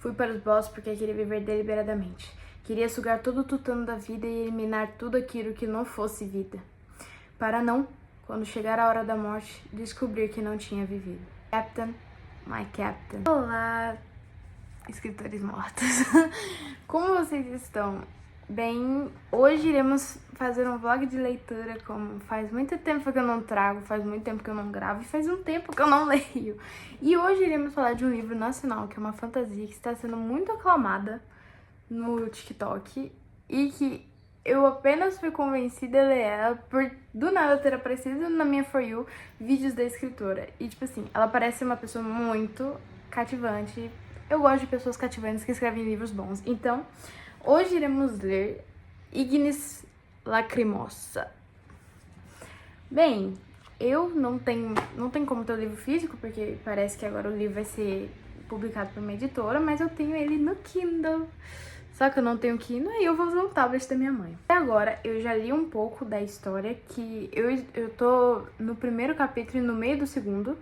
Fui para os bosques porque queria viver deliberadamente. Queria sugar todo o tutano da vida e eliminar tudo aquilo que não fosse vida. Para não, quando chegar a hora da morte, descobrir que não tinha vivido. Captain, my captain. Olá, escritores mortos. Como vocês estão? Bem, hoje iremos fazer um vlog de leitura, como faz muito tempo que eu não trago, faz muito tempo que eu não gravo e faz um tempo que eu não leio. E hoje iremos falar de um livro nacional, que é uma fantasia que está sendo muito aclamada no TikTok e que eu apenas fui convencida a ler ela por do nada ter aparecido na minha For You vídeos da escritora. E tipo assim, ela parece uma pessoa muito cativante. Eu gosto de pessoas cativantes que escrevem livros bons. Então, hoje iremos ler Ignis Lacrimosa. Bem, eu não tenho como ter o livro físico, porque parece que agora o livro vai ser publicado por uma editora, mas eu tenho ele no Kindle. Só que eu não tenho Kindle e eu vou usar um tablet da minha mãe. Até agora, eu já li um pouco da história, que eu tô no primeiro capítulo e no meio do segundo.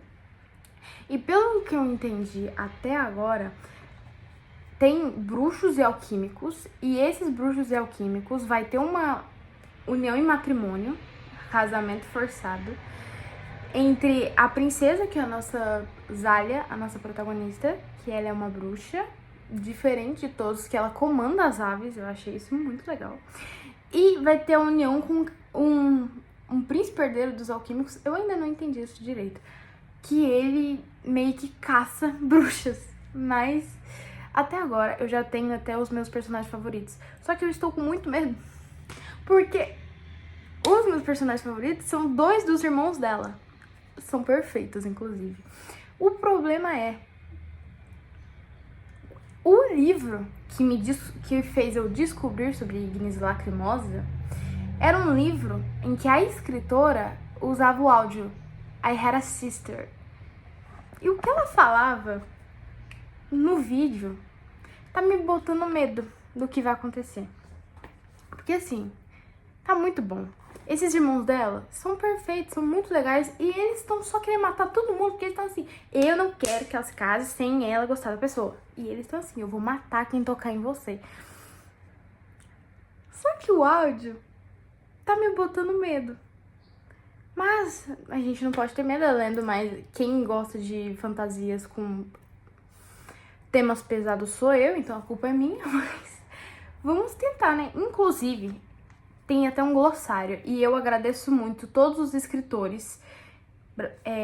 E pelo que eu entendi até agora, tem bruxos e alquímicos, e esses bruxos e alquímicos vai ter uma união em matrimônio, casamento forçado, entre a princesa, que é a nossa Zália, a nossa protagonista, que ela é uma bruxa, diferente de todos, que ela comanda as aves, eu achei isso muito legal. E vai ter a união com um príncipe herdeiro dos alquímicos, eu ainda não entendi isso direito, que ele meio que caça bruxas, mas até agora eu já tenho até os meus personagens favoritos. Só que eu estou com muito medo, porque os meus personagens favoritos são dois dos irmãos dela. São perfeitos, inclusive. O problema é, o livro que fez eu descobrir sobre Ignis Lacrimosa era um livro em que a escritora usava o áudio I had a sister. E o que ela falava no vídeo tá me botando medo do que vai acontecer. Porque assim, tá muito bom. Esses irmãos dela são perfeitos, são muito legais, e eles estão só querendo matar todo mundo, porque eles estão assim, eu não quero que ela se case sem ela gostar da pessoa. E eles estão assim, eu vou matar quem tocar em você. Só que o áudio tá me botando medo. Mas a gente não pode ter medo lendo, mas quem gosta de fantasias com temas pesados sou eu, então a culpa é minha, mas vamos tentar, né? Inclusive, tem até um glossário, e eu agradeço muito todos os escritores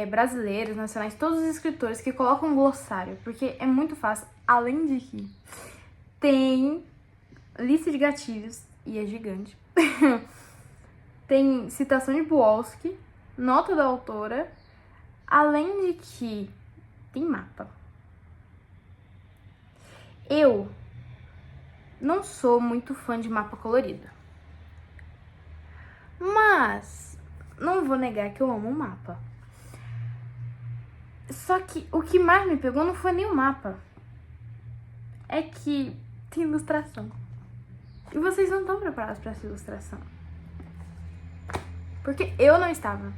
brasileiros, nacionais, todos os escritores que colocam um glossário, porque é muito fácil, além de que tem lista de gatilhos, e é gigante, tem citação de Bukowski, nota da autora, além de que tem mapa. Eu não sou muito fã de mapa colorido, mas não vou negar que eu amo o mapa. Só que o que mais me pegou não foi nem o mapa, é que tem ilustração. E vocês não estão preparados para essa ilustração, porque eu não estava.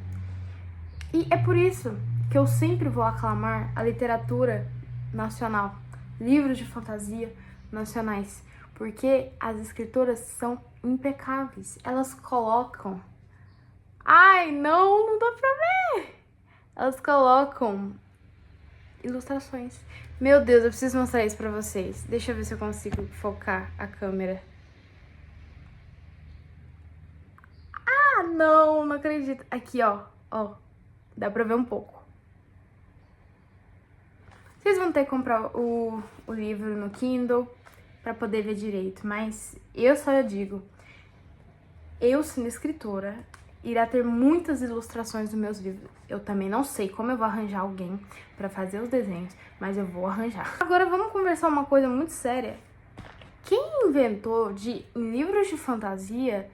E é por isso que eu sempre vou aclamar a literatura nacional, livros de fantasia nacionais, porque as escritoras são impecáveis. Elas colocam... Ai, não dá pra ver! Elas colocam ilustrações. Meu Deus, eu preciso mostrar isso pra vocês. Deixa eu ver se eu consigo focar a câmera. Ah, não acredito. Aqui, ó. Dá pra ver um pouco. Vocês vão ter que comprar o livro no Kindle pra poder ver direito, mas eu só digo, eu sendo escritora, irá ter muitas ilustrações nos meus livros. Eu também não sei como eu vou arranjar alguém pra fazer os desenhos, mas eu vou arranjar. Agora vamos conversar uma coisa muito séria. Quem inventou de, em livros de fantasia,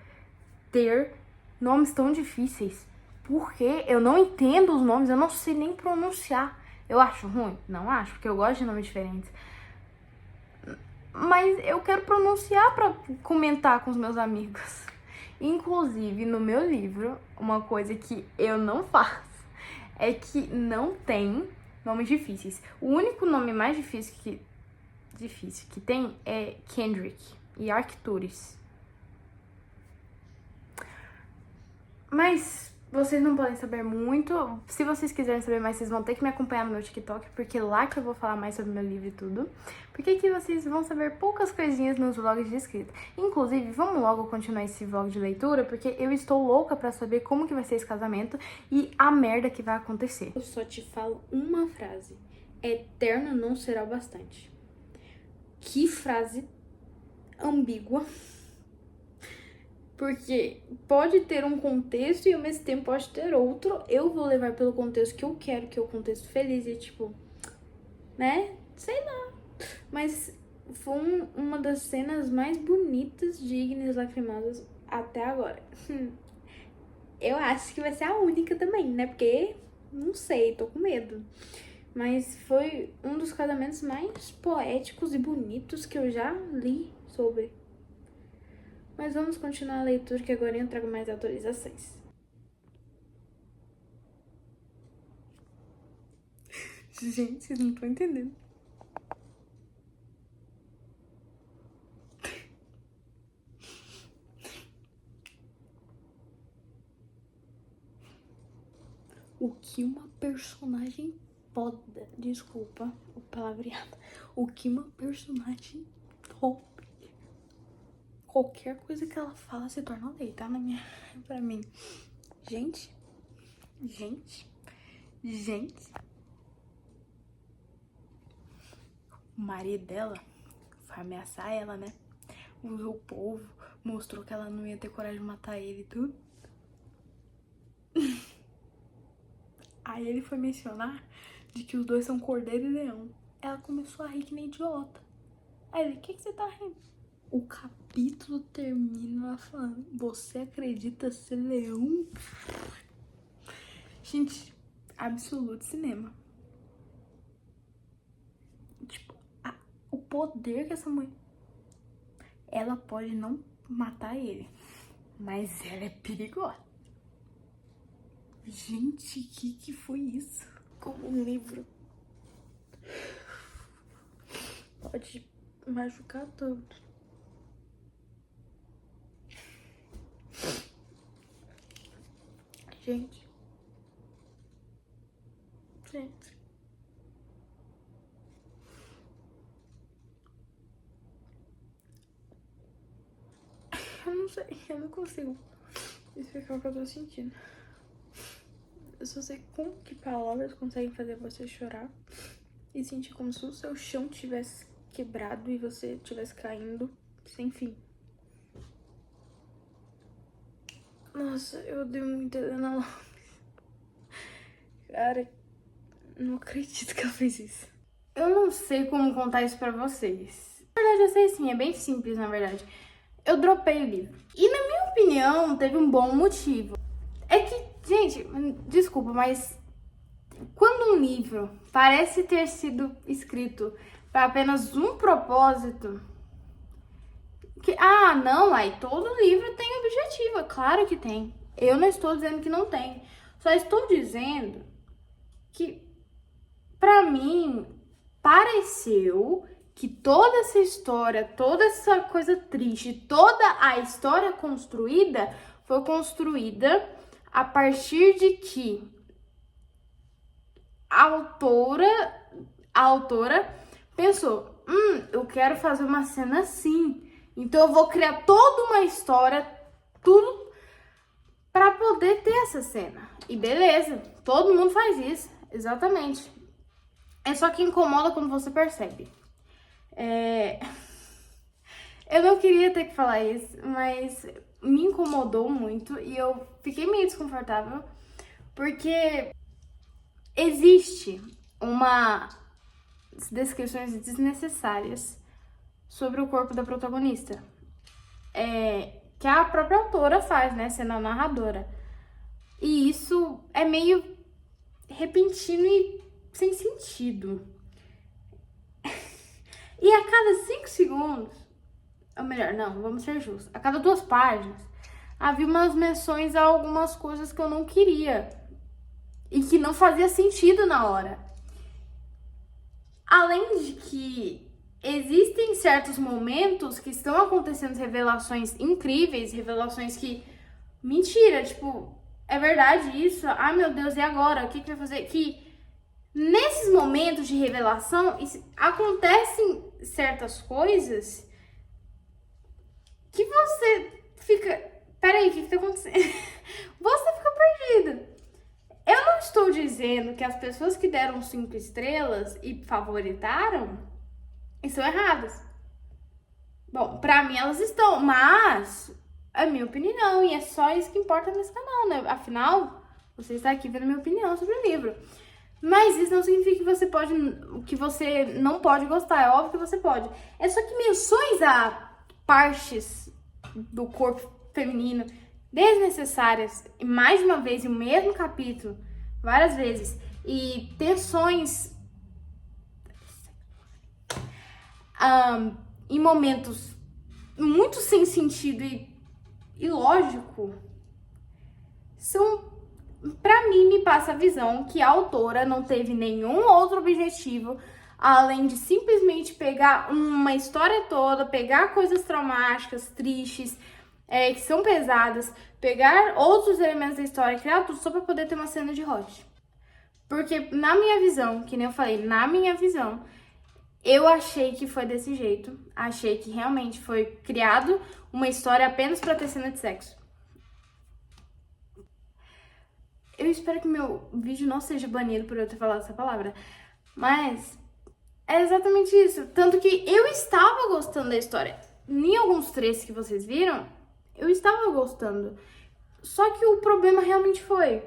ter nomes tão difíceis? Porque eu não entendo os nomes, eu não sei nem pronunciar. Eu acho ruim? Não acho, porque eu gosto de nomes diferentes. Mas eu quero pronunciar pra comentar com os meus amigos. Inclusive, no meu livro, uma coisa que eu não faço é que não tem nomes difíceis. O único nome mais difícil difícil que tem é Kendrick e Arcturus. Mas vocês não podem saber muito. Se vocês quiserem saber mais, vocês vão ter que me acompanhar no meu TikTok, porque lá que eu vou falar mais sobre o meu livro e tudo. Porque aqui vocês vão saber poucas coisinhas nos vlogs de escrita. Inclusive, vamos logo continuar esse vlog de leitura, porque eu estou louca pra saber como que vai ser esse casamento e a merda que vai acontecer. Eu só te falo uma frase. Eterno não será o bastante. Que frase ambígua. Porque pode ter um contexto e ao mesmo tempo pode ter outro. Eu vou levar pelo contexto que eu quero, que é o contexto feliz e tipo, né? Sei lá. Mas foi uma das cenas mais bonitas de Ignis Lacrimosas até agora. Eu acho que vai ser a única também, né? Porque, não sei, tô com medo. Mas foi um dos casamentos mais poéticos e bonitos que eu já li sobre. Mas vamos continuar a leitura, que agora eu trago mais atualizações. Gente, vocês não estão entendendo. O que uma personagem foda, desculpa o palavreado, o que uma personagem top. Qualquer coisa que ela fala se torna lei, tá? Pra mim. Gente. O marido dela foi ameaçar ela, né? Usou o povo, mostrou que ela não ia ter coragem de matar ele e tudo. Aí ele foi mencionar de que os dois são cordeiro e leão. Ela começou a rir que nem idiota. Aí ele, o que você tá rindo? O capítulo termina ela falando, você acredita ser leão? Gente, absoluto cinema. Tipo, o poder que essa mulher... Ela pode não matar ele, mas ela é perigosa. Gente, que foi isso? Como um livro pode machucar todo. Gente. Eu não sei, eu não consigo explicar o que eu tô sentindo. Eu só sei como que palavras conseguem fazer você chorar e sentir como se o seu chão tivesse quebrado e você estivesse caindo sem fim. Nossa, eu odeio muito a Helena Lopes. Cara, não acredito que ela fez isso. Eu não sei como contar isso pra vocês. Na verdade, eu sei sim, é bem simples, na verdade. Eu dropei o livro. E na minha opinião, teve um bom motivo. É que, gente, desculpa, mas quando um livro parece ter sido escrito para apenas um propósito, não, aí todo livro tem objetivo, é claro que tem. Eu não estou dizendo que não tem. Só estou dizendo que, pra mim, pareceu que toda essa história, toda essa coisa triste, toda a história construída foi construída a partir de que a autora pensou, eu quero fazer uma cena assim, então eu vou criar toda uma história, tudo pra poder ter essa cena. E beleza, todo mundo faz isso, exatamente. É só que incomoda quando você percebe. Eu não queria ter que falar isso, mas me incomodou muito e eu fiquei meio desconfortável, porque existe umas descrições desnecessárias sobre o corpo da protagonista, que a própria autora faz, né, sendo a narradora. E isso é meio repentino e sem sentido. E a cada 5 segundos, ou melhor, não, vamos ser justos, a cada 2 páginas, havia umas menções a algumas coisas que eu não queria e que não fazia sentido na hora. Além de que existem certos momentos que estão acontecendo revelações incríveis, revelações que... Mentira, tipo, é verdade isso? Ai, meu Deus, e agora? O que vai fazer? Que nesses momentos de revelação acontecem certas coisas que você fica... Peraí, o que tá acontecendo? Você fica perdido. Eu não estou dizendo que as pessoas que deram 5 estrelas e favoritaram estão erradas. Bom, pra mim elas estão, mas é minha opinião e é só isso que importa nesse canal, né? Afinal, você está aqui vendo minha opinião sobre o livro. Mas isso não significa que você não pode gostar, é óbvio que você pode. É só que menções a partes do corpo feminino desnecessárias, e mais de uma vez, em o mesmo capítulo, várias vezes, e tensões em momentos muito sem sentido e lógico, pra mim, me passa a visão que a autora não teve nenhum outro objetivo além de simplesmente pegar uma história toda, pegar coisas traumáticas, tristes, que são pesadas, pegar outros elementos da história e criar tudo só pra poder ter uma cena de hot. Porque na minha visão, que nem eu falei, na minha visão, eu achei que foi desse jeito. Achei que realmente foi criado uma história apenas pra ter cena de sexo. Eu espero que meu vídeo não seja banido por eu ter falado essa palavra. Mas é exatamente isso. Tanto que eu estava gostando da história. Em alguns trechos que vocês viram, eu estava gostando. Só que o problema realmente foi...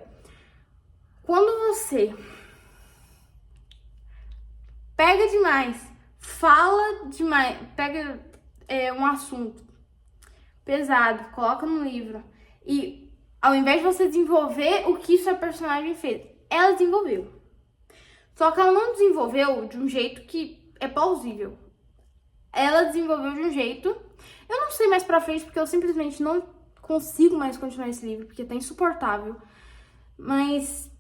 Quando você pega demais, fala demais, pega um assunto pesado, coloca no livro e ao invés de você desenvolver o que sua personagem fez, ela desenvolveu. Só que ela não desenvolveu de um jeito que é plausível. Ela desenvolveu de um jeito... Eu não sei mais pra frente porque eu simplesmente não consigo mais continuar esse livro, porque tá insuportável. Mas...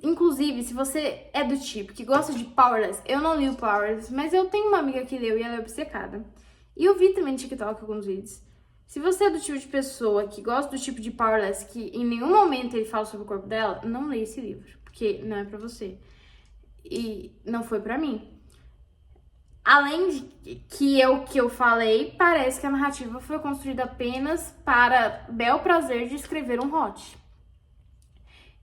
inclusive, se você é do tipo que gosta de Powerless, eu não li o Powerless, mas eu tenho uma amiga que leu e ela é obcecada. E eu vi também no TikTok alguns vídeos. Se você é do tipo de pessoa que gosta do tipo de Powerless, que em nenhum momento ele fala sobre o corpo dela, não leia esse livro, porque não é pra você. E não foi pra mim. Além de que é o que eu falei, parece que a narrativa foi construída apenas para bel prazer de escrever um hot.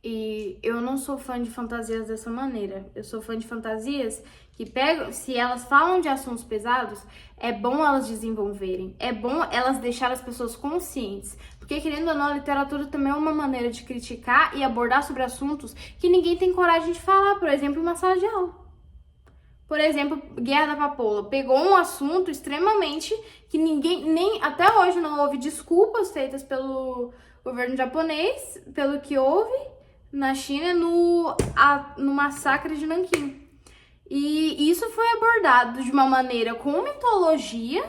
E eu não sou fã de fantasias dessa maneira. Eu sou fã de fantasias que pegam... Se elas falam de assuntos pesados, é bom elas desenvolverem. É bom elas deixarem as pessoas conscientes. Porque, querendo ou não, a literatura também é uma maneira de criticar e abordar sobre assuntos que ninguém tem coragem de falar. Por exemplo, uma sala de aula. Por exemplo, Guerra da Papoula. Pegou um assunto extremamente que ninguém... Nem até hoje não houve desculpas feitas pelo governo japonês, pelo que houve na China no massacre de Nanquim. E isso foi abordado de uma maneira com mitologia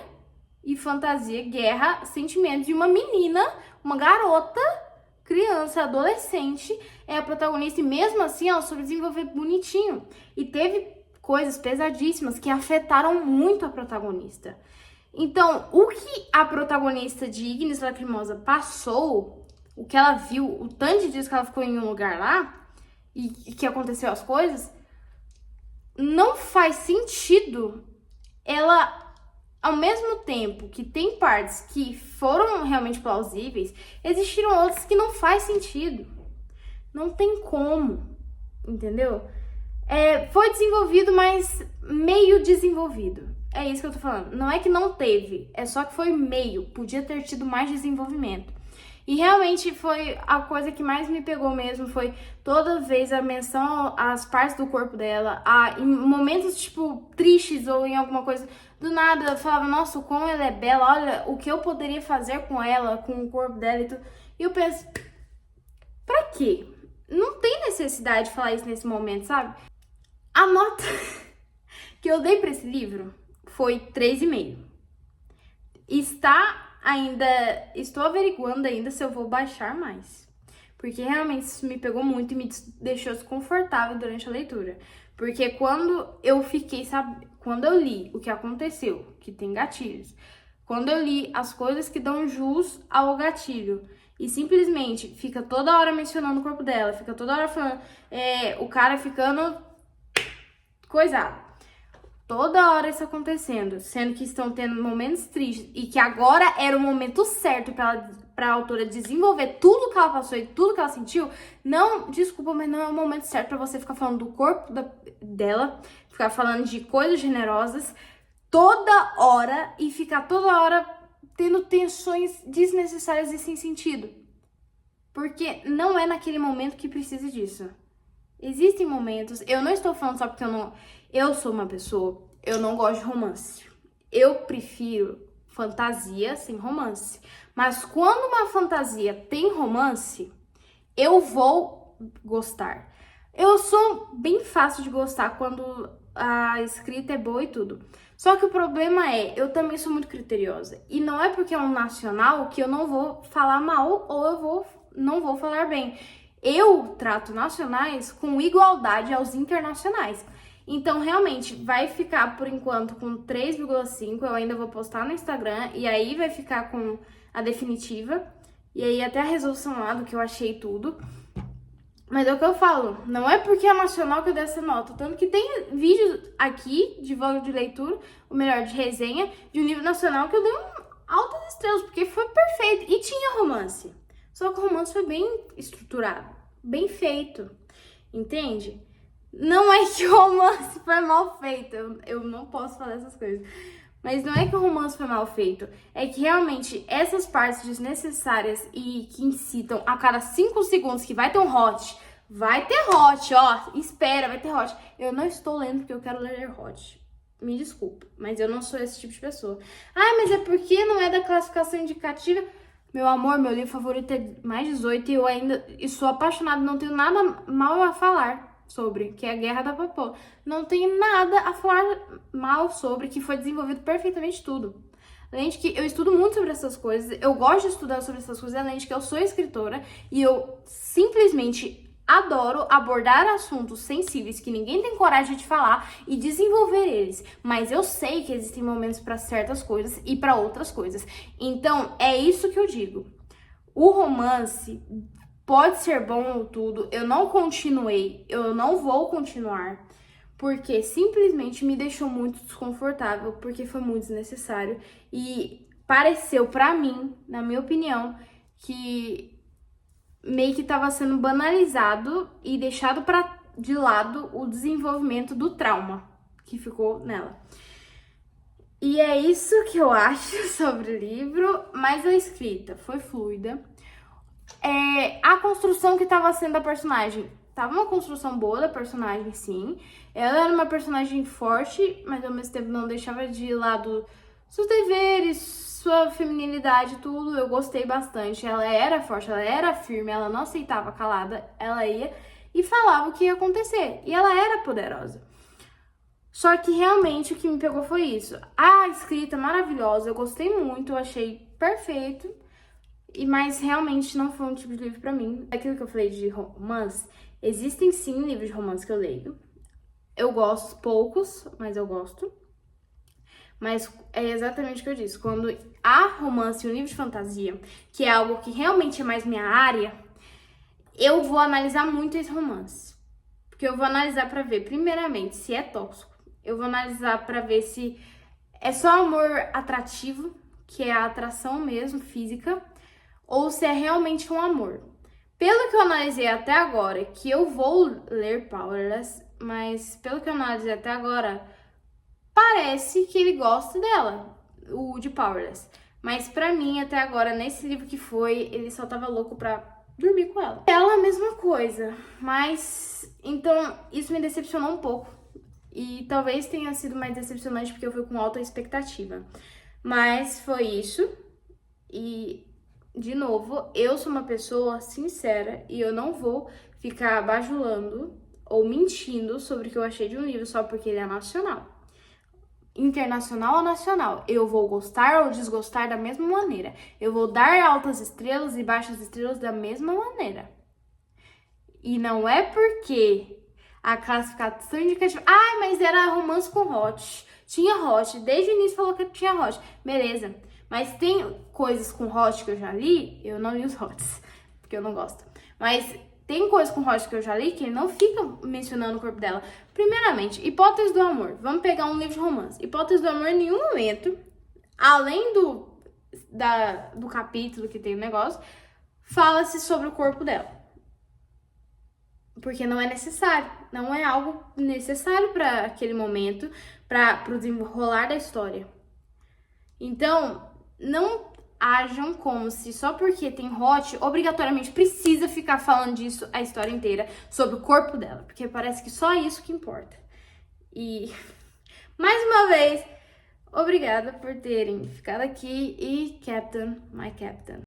e fantasia, guerra, sentimentos de uma menina, uma garota, criança, adolescente, é a protagonista e mesmo assim ela soube desenvolver bonitinho. E teve coisas pesadíssimas que afetaram muito a protagonista. Então, o que a protagonista de Ignis Lacrimosa passou... O que ela viu, o tanto de dias que ela ficou em um lugar lá e que aconteceu as coisas, não faz sentido ela, ao mesmo tempo que tem partes que foram realmente plausíveis, existiram outras que não faz sentido. Não tem como, entendeu? Foi desenvolvido, mas meio desenvolvido. É isso que eu tô falando. Não é que não teve, é só que foi meio. Podia ter tido mais desenvolvimento. E realmente foi a coisa que mais me pegou mesmo, foi toda vez a menção às partes do corpo dela, em momentos, tipo, tristes ou em alguma coisa, do nada eu falava, nossa, como ela é bela, olha o que eu poderia fazer com ela, com o corpo dela e tudo. E eu penso, pra quê? Não tem necessidade de falar isso nesse momento, sabe? A nota que eu dei pra esse livro foi 3,5. Estou averiguando ainda se eu vou baixar mais. Porque realmente isso me pegou muito e me deixou desconfortável durante a leitura. Porque quando eu li o que aconteceu, que tem gatilhos, quando eu li as coisas que dão jus ao gatilho, e simplesmente fica toda hora mencionando o corpo dela, fica toda hora falando, o cara ficando coisado. Toda hora isso acontecendo, sendo que estão tendo momentos tristes e que agora era o momento certo pra autora desenvolver tudo que ela passou e tudo que ela sentiu. Não, desculpa, mas não é o momento certo pra você ficar falando do corpo dela, ficar falando de coisas generosas toda hora e ficar toda hora tendo tensões desnecessárias e sem sentido. Porque não é naquele momento que precisa disso. Existem momentos, eu não estou falando só porque eu sou uma pessoa, eu não gosto de romance. Eu prefiro fantasia sem romance. Mas quando uma fantasia tem romance, eu vou gostar. Eu sou bem fácil de gostar quando a escrita é boa e tudo. Só que o problema eu também sou muito criteriosa. E não é porque é um nacional que eu não vou falar mal ou não vou falar bem. Eu trato nacionais com igualdade aos internacionais. Então, realmente, vai ficar, por enquanto, com 3,5. Eu ainda vou postar no Instagram. E aí vai ficar com a definitiva. E aí até a resolução lá do que eu achei tudo. Mas é o que eu falo. Não é porque é nacional que eu dei essa nota. Tanto que tem vídeo aqui de voga de leitura, ou melhor, de resenha, de um livro nacional que eu dei altas estrelas. Porque foi perfeito. E tinha romance. Só que o romance foi bem estruturado, bem feito, entende? Não é que o romance foi mal feito, eu não posso falar essas coisas. Mas não é que o romance foi mal feito, é que realmente essas partes desnecessárias e que incitam a cada 5 segundos que vai ter um hot, ó, espera, vai ter hot. Eu não estou lendo porque eu quero ler hot. Me desculpa, mas eu não sou esse tipo de pessoa. Ah, mas é porque não é da classificação indicativa. Meu amor, meu livro favorito é mais 18 e eu ainda sou apaixonada, não tenho nada mal a falar sobre, que é a Guerra da Papoula. Não tenho nada a falar mal sobre, que foi desenvolvido perfeitamente tudo. Além de que eu estudo muito sobre essas coisas, eu gosto de estudar sobre essas coisas, além de que eu sou escritora e eu simplesmente adoro abordar assuntos sensíveis que ninguém tem coragem de falar e desenvolver eles. Mas eu sei que existem momentos para certas coisas e para outras coisas. Então, é isso que eu digo. O romance pode ser bom ou tudo. Eu não continuei, eu não vou continuar. Porque simplesmente me deixou muito desconfortável, porque foi muito desnecessário. E pareceu pra mim, na minha opinião, que meio que estava sendo banalizado e deixado de lado o desenvolvimento do trauma que ficou nela. E é isso que eu acho sobre o livro, mas a escrita foi fluida. A construção que estava sendo da personagem, tava uma construção boa da personagem, sim. Ela era uma personagem forte, mas ao mesmo tempo não deixava de lado seus deveres, sua feminilidade, tudo. Eu gostei bastante. Ela era forte, ela era firme, ela não aceitava calada. Ela ia e falava o que ia acontecer. E ela era poderosa. Só que realmente o que me pegou foi isso. A escrita maravilhosa, eu gostei muito, eu achei perfeito. Mas realmente não foi um tipo de livro pra mim. Aquilo que eu falei de romance, existem sim livros de romance que eu leio. Eu gosto, poucos, mas eu gosto. Mas é exatamente o que eu disse. Quando há romance e um livro de fantasia, que é algo que realmente é mais minha área, eu vou analisar muito esse romance. Porque eu vou analisar pra ver, primeiramente, se é tóxico. Eu vou analisar pra ver se é só amor atrativo, que é a atração mesmo, física, ou se é realmente um amor. Pelo que eu analisei até agora, que eu vou ler Powerless, mas pelo que eu analisei até agora, parece que ele gosta dela, o de Powerless. Mas pra mim, até agora, nesse livro que foi, ele só tava louco pra dormir com ela. Ela, a mesma coisa, mas... Então, isso me decepcionou um pouco. E talvez tenha sido mais decepcionante porque eu fui com alta expectativa. Mas foi isso. E, de novo, eu sou uma pessoa sincera e eu não vou ficar bajulando ou mentindo sobre o que eu achei de um livro só porque ele é nacional. Internacional ou nacional, eu vou gostar ou desgostar da mesma maneira. Eu vou dar altas estrelas e baixas estrelas da mesma maneira. E não é porque A classificação indicativa. Ai, mas era romance com hot. Tinha hot. Desde o início falou que tinha hot. Beleza. Mas tem coisas com hot que eu já li. Eu não li os hots, porque eu não gosto. Mas tem coisas com hot que eu já li que ele não fica mencionando o corpo dela. Primeiramente, hipótese do amor. Vamos pegar um livro de romance. Hipótese do amor, em nenhum momento, além do capítulo que tem o negócio, fala-se sobre o corpo dela. Porque não é necessário. Não é algo necessário para aquele momento, para o desenrolar da história. Então, não ajam como se só porque tem hot, obrigatoriamente precisa ficar falando disso a história inteira, sobre o corpo dela. Porque parece que só isso que importa. E, mais uma vez, obrigada por terem ficado aqui e Captain, my Captain.